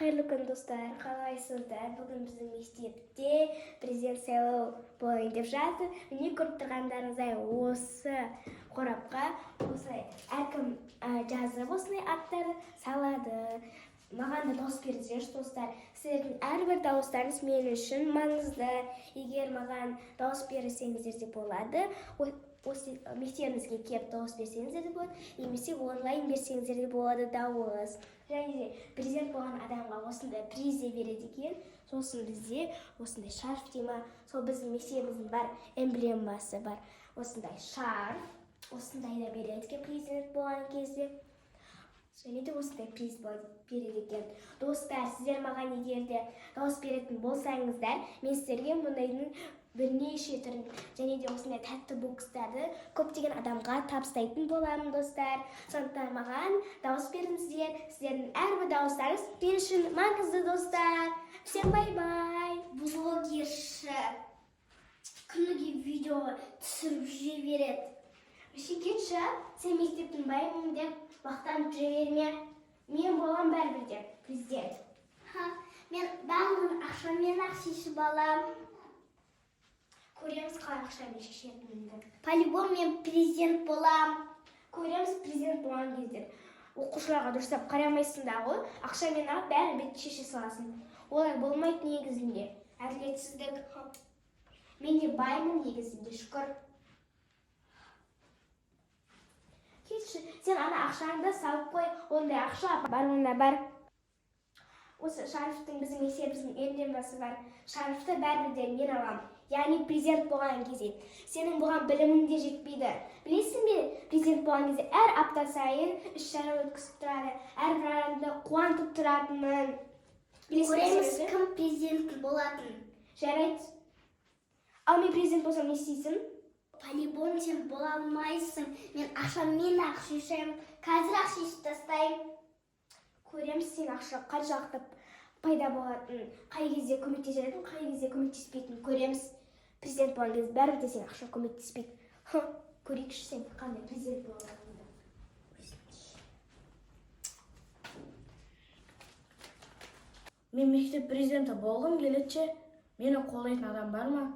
Қайырлы күн достар, қалайсыздар? Бүгін біздің мектепте президент сайлау болайын деп жатыр. Міне көріп тұрғандарыңыздай осы қорапқа осылай әркім жазып осылай аттарды салады. Маған да дауыс беріңіздерші достар. Сіздердің әрбір дауыстарыңыз мен үшін маңызды. Егер маған дауыс берсеңіздер де болады. Осы мектебімізге келіп дауыс берсеңіздер де болады, немесе онлайн берсеңіздер де болады дауыс. Және де президент болған адамға осындай приз де береді екен. Сосын бізде осындай шарф дейма, сол біздің мектебіміздің бар эмблемасы бар. Осындай шарф, осындай да береді екен президент болған кезде. Және де осындай приз береді екен. Достар, сіздер маған егер де дауыс беретін болсаңыздар, мен сіздерге мұндайдың бірнеше түрін және де осындай тәтті бокстарды көптеген адамға табыстайтын боламын достар. Сондықтан маған дауыс беріңіздер. Сіздердің әрбір дауыстарыңыз мен үшін маңызды достар. Всем бай-бай. Блогерші күніге видео түсіріп жүре береді. Кетші, сен мектептің баймын деп мақтанып жүре берме. Мен болам бәрібір деп, президент. Мен барлығын ақшамен шешіп балам. Көреміз қалай ақшамен шешетінімді. По-любому мен президент болам. Көреміз президент болған кезде. Оқушыларға дұрыстап қарамайсың да ғой, ақшамен алып бәрін бет шеше саласың. Олай болмайды негізінде. Әділетсіздік. Мен де баймын негізінде, шүкір. Кетші, сен ана ақшаңды салып қой, ондай ақша бар, онда бар. Осы шарфтың біздің мектебіміздің эмблемасы бар. Шарфты бәрібір мен аламын. Яғни президент болған кезде. Сенің бұған білімің де жетпейді. Білесің бе, президент болған кезде әр апта сайын іс-шара өткізіп тұрады. Әрбір адамды қуантып тұратынын. Көреміз кім президент болатын. Жарайды. Ал мен президент болсам не істейсің? По-любому сен бола алмайсың. Мен ақшамен шешемін. Қазір шешіп тастаймын. Көреміз сен ақша қаншалықты пайда болатын, қай кезде көмектесетін, қай кезде көмектеспейтін көреміз. Президент болған кезде бәрібір де сен ақша көмектеспейді. Көрейікші сен қандай президент болғаныңды. Мен мектеп президенті болғым келеді, мені қолдайтын адам бар ма?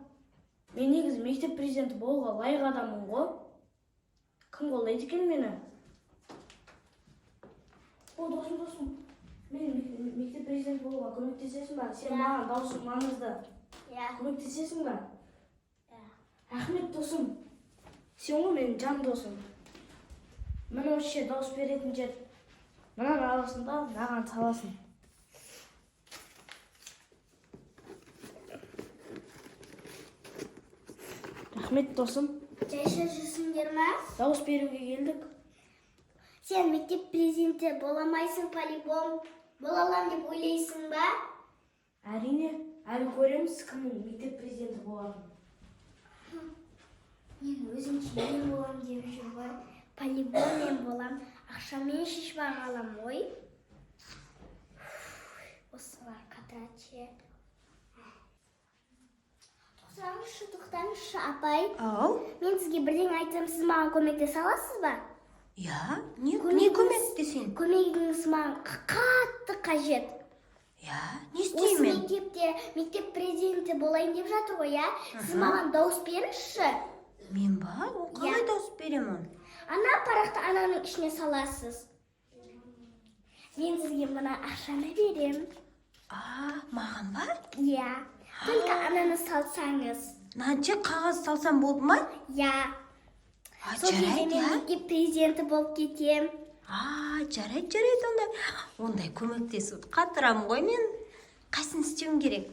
Мен негізі мектеп президенті болуға лайық адаммын ғой. Кім қолдайды екен мені? О, досым, мен мектеп президент болуға көмектесесің ба? Сен маған даусың маңызды. Көмектесесің ба? Рахмет досым. Сен ғой менің жан досым. Мына осы дауыс беретін жер. Мынаны аласың да, маған саласың. Рахмет досым. Жайша жүрсіңдер ма? Дауыс беруге келдік. Сен мектеп президенті боламайсың, по-любому. Бола алам деп ойлайсың ба? Әрине, әлі көреміз кімнің мектеп президенті боларын. Мен өзімше мен болам деп жүр ғой. По-любому мен болам. Ақшамен шешіп алам ғой. Осылар қатырачы. Тоқтаңызшы, апай. Ау? Мен сізге бірдеңе айтсам, сіз маған көмектесе аласыз ба? Я, не көмектесейін? Көмегіңіз маған қатты қажет. Я, не Осы істеймін? мектепте мектеп президенті болайын деп жатыр ғой, я? Сіз маған дауыс беріңізші. Мен ба? Ол қалай дауыс беремін? Ана парақты ананың ішіне саласыз. Мен сізге мына ақшаны берем. Маған ба? Я. Только ананы салсаңыз. Мынанша қағаз салсам болды ма? Я. Сол кезде Жарайды, мен мектеп президенті болып кетем. Жарайды онда. Ондай көмектесуді қатырамын ғой мен. Қайсын істеуім керек?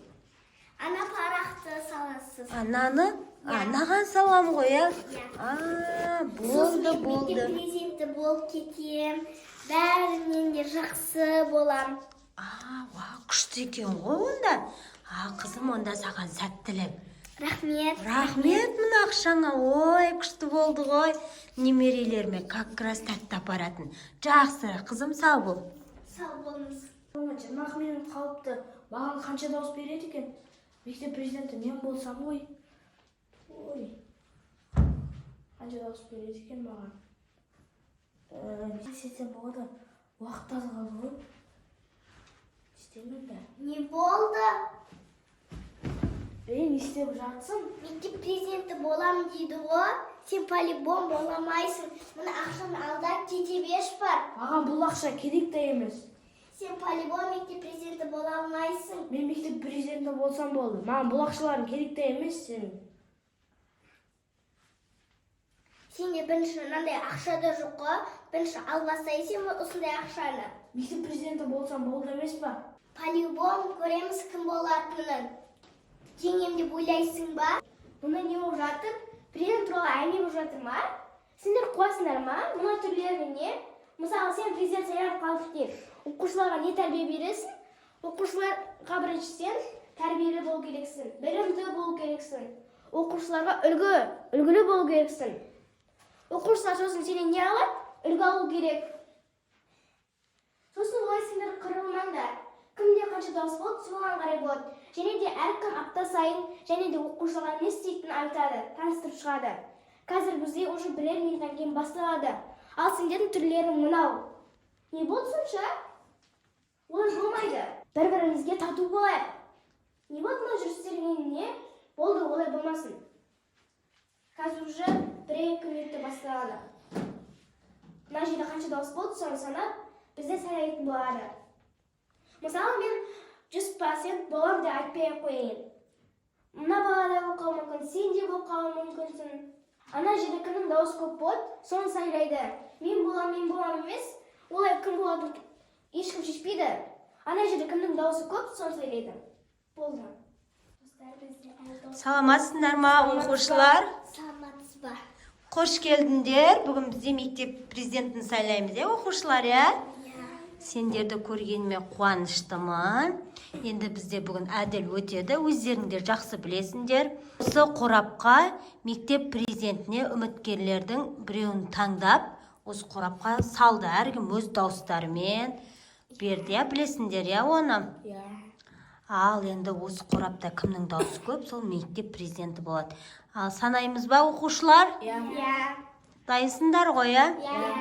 Ана парақты саласыз. Ананы? Анаған салам ғой, я? Сосын Болды. мектеп президенті болып кетем. Бәрінен де жақсы болам. Күшті екен ғой онда. Қызым, онда саған сәттілік. Рахмет. Рахмет мына ақшаңа, ой, күшті болды ғой. Немерелеріме как раз тәтті апаратын. Жақсы, қызым, сау бол. Сау болыңыз. 20 минут қалыпты. Маған қанша дауыс береді екен? Мектеп президенті мен болсам ғой. Ой. Қанша дауыс береді екен маған? Не істесем болады? Уақыт аз қалды ғой. істемеймін да. Не болды? Не істеп жатсың? Мектеп президенті боламын дейді ғой. Сен по-любому боламайсың. Мына ақшаны алдап кете беш бар. Маған бұл ақша керек те емес. Сен по-любому мектеп президенті бола алмайсың. Мен мектеп президенті болсам болды. Маған бұл ақшаларың керек те емес сенің. Сенде бірінші мынандай ақша да жоқ қой. Бірінші албастайсың ба осындай ақшаны? Мектеп президенті болсам болды емес па? По-любому көреміз кім болатынын. Жеңем деп ойлайсың ба? Мұнда не болып жатыр? Президент туралы әңгіме болып жатыр ма? Сендер қуасыңдар ма? Мына түрлері не? Мысалы, сен президент сайланып қалдық деп, оқушыларға не тәрбие бересің? Оқушыларға біріншіден тәрбиелі болу керексің, білімді болу керексің. Оқушыларға үлгілі болу керексің. Оқушылар сосын сенен не алады? Үлгі алу керек. Сосын олай сендер қырылмаңдар. Кімде қанша дауыс болады, соған қарай болады. Және де әркім апта сайын және де оқушыларға не істейтінін айтады, таныстырып шығады. Қазір бізде уже бірер минуттан кейін басталады. Ал сендердің түрлерің мынау. Не болды сонша? Олай болмайды. Бір-бірімізге тату болайық. Не болды мына жүрістеріңнен не? Болды, олай болмасын. Қазір уже 1-2 минутта басталады. Мына жерде қанша дауыс болды, соны санап, бізде сайлайтын болады. Мысалы, мен 100% болам деп айтпай қояйын. Мына балада болып қалуы мүмкін, сен де болып қалуы мүмкінсің. Ана жерде кімнің дауысы көп болады, соны сайлайды. Мен болам емес, олай кім болады, ешкім шешпейді. Ана жерде кімнің дауысы көп, соны сайлайды. Болды. Саламатсыңдар ма, оқушылар? Саламатсыз ба? Қош келдіңдер. Бүгін бізде мектеп президентін сайлаймыз, оқушылар, Сендерді көргеніме қуаныштымын. Енді бізде бүгін әділ өтеді, өздеріңдер жақсы білесіңдер. Осы қорапқа мектеп президентіне үміткерлердің біреуін таңдап, осы қорапқа салды. Әркім өз дауыстарымен берді, білесіңдер, оны? Ал енді осы қорапта кімнің дауысы көп, сол мектеп президенті болады. Ал санаймыз ба, оқушылар? Дайынсыңдар ғой,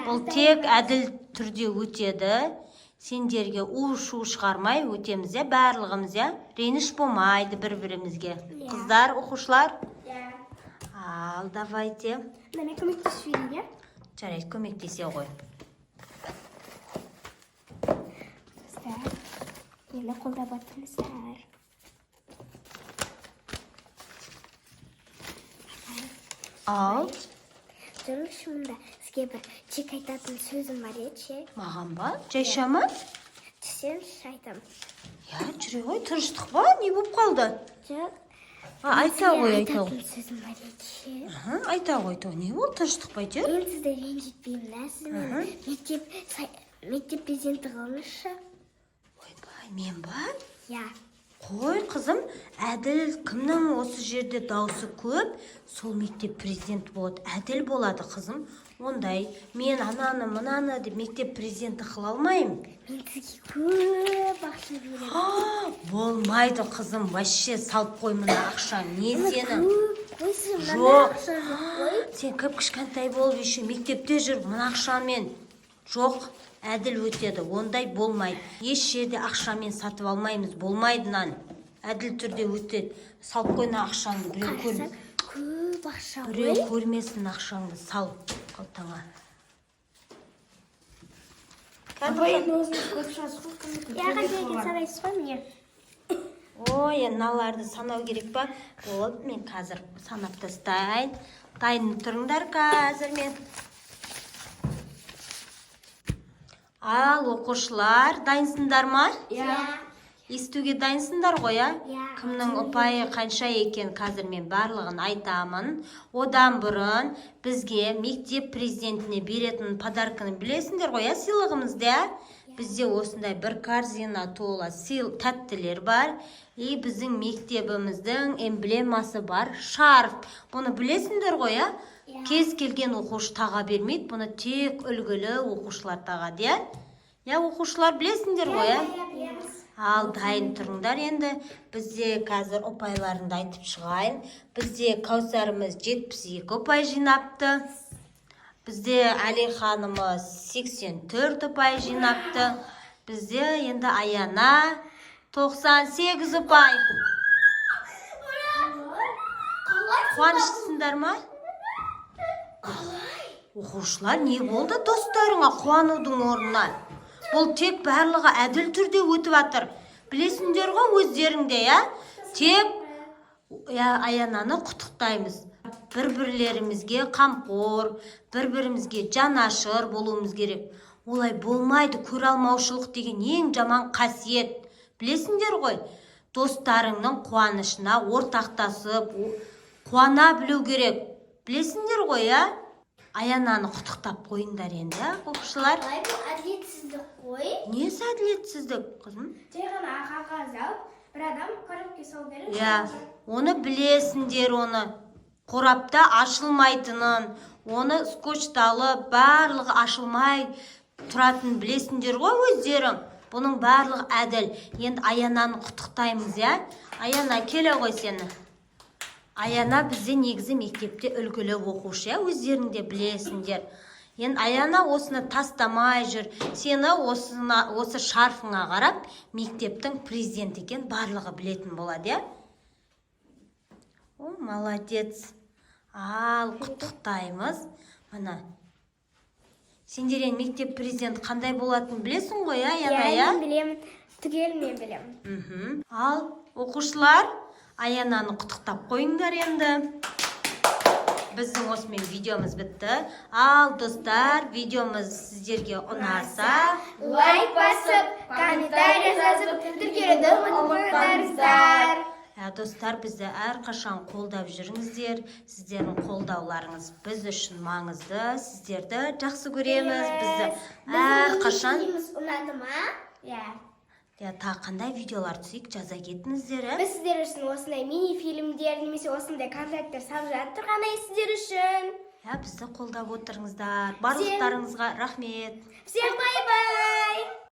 Бұл тек әділ түрде өтеді. Сендерге у-шу шығармай өтеміз, барлығымыз, реніш болмайды бір-бірімізге. Қыздар, оқушылар? Ал, давайте. Мен көмектесейін, Жарайды, көмектесе ғой. Мені қолдап отырсыздар. Ал, Жүріңізші мұнда сізге бір чек айтатын сөзім бар еді. маған ба? Жайшама? Түсеңізші айтам. Жүре ғой, тыныштық ба? Не болып қалды? Жоқ. Айта ғой, айта ғой. Айтатын сөзім бар еді. Айта ғой, не бол, тыныштық ба, Мен сізді ренжітпеймін, сіз мектеп президенті қылыңызшы. Ойбай, мен ба? Қой, қызым, әділ кімнің осы жерде дауысы көп, сол мектеп президенті болады. Әділ болады, қызым. Ондай, мен ананы, мынаны деп мектеп президенті қыла алмаймын. Мен сізге көп ақша беремін. Болмайды, қызым, вообще салып қой мына ақша. Не сенің? Қойсын, мына Жоқ. ақша жоқ қой. Сен кіп-кішкентай болып еще мектепте жүр, мына ақшамен. Жоқ. Әділ өтеді, ондай болмайды. Еш жерде ақшамен сатып алмаймыз, болмайды нан. Әділ түрде өтеді. Салып қойна ақшаңды, біреу көрмесін. Көп ақша ғой. Біреу көрмесін ақшаңды, сал қалтаңа. Апайын өзіңіз көп шығасыз ғой. Қандай санайсыз ғой міне? Ой, мыналарды санау керек па? Болды, мен қазір санап тастайын. Дайын тұрыңдар қазір мен. Ал, оқушылар, дайынсыңдар ма? Естуге дайынсыңдар ғой, Кімнің ұпайы қанша екен қазір мен барлығын айтамын. Одан бұрын бізге мектеп президентіне беретін подарканы білесіңдер ғой, сыйлығымызды, Бізде осындай бір корзина тола тәттілер бар. И біздің мектебіміздің эмблемасы бар, шарф. Бұны білесіңдер ғой, Кез келген оқушы таға бермейді, бұны тек үлгілі оқушылар тағады, оқушылар білесіңдер ғой, Ал, дайын тұрыңдар енді. Бізде қазір ұпайларында айтып шығайын. Бізде Каусарымыз 72 ұпай жинапты. Бізде Әлиханымыз 84 ұпай жинапты. Бізде енді Аяна 98 ұпай. Қуаныштысыңдар ма? Оқушылар, не болды достарыңа қуанудың орнына? Бұл тек барлығы әділ түрде өтіп жатыр. Білесіңдер ғой өздеріңде, я? Тек Аянаны құттықтаймыз. Бір-бірлерімізге қамқор, бір-бірімізге жанашыр болуымыз керек. Олай болмайды, көре алмаушылық деген ең жаман қасиет. Білесіңдер ғой, достарыңның қуанышына ортақтасып, қуана білу керек. Білесіңдер ғой, я? Аянаны құттықтап қойыңдар енді, оқушылар. Қалай бұл әділетсіздік қой? Несі әділетсіздік, қызым? Жай ғана қағаз алып, бір адам коробке салу керек. Я, оны білесіңдер, оны қорапта ашылмайтынын, оны скотчталып, барлығы ашылмай тұратын білесіңдер ғой өздерің. Бұның барлығы әділ. Енді Аянаны құттықтаймыз, я? Аяна, келе ғой сені. Аяна бізде негізі мектепте үлгілі оқушы, өздеріңде білесіңдер. Енді Аяна осыны тастамай жүр. Сені осы шарфыңа қарап, мектептің президенті екен барлығы білетін болады, я? О, молодец. Ал, құттықтаймыз. Мына. Сендер енді мектеп президенті қандай болатынын білесің ғой, Аяна, я? Мен білемін, түгелмен білемін. Ал, оқушылар, Аянаны құттықтап қойыңдар енді. Біздің осымен видеомыз бітті. Ал, достар, видеомыз сіздерге ұнаса, Лайк басып, комментарий жазып, тіркелуді ұмытпаңыздар. Достар, бізді әрқашан қолдап жүріңіздер. Сіздердің қолдауларыңыз біз үшін маңызды. Сіздерді жақсы көреміз. Бізді әрқашан... Ұнады ма? Тағы қандай видеолар түсейік, жаза кетіңіздер. Біз сіздер үшін осындай мини-фильмдер, немесе осындай контенттер салып жатыр ғана сіздер үшін. Бізді қолдап отырыңыздар. Барлықтарыңызға рахмет. Всем бай-бай!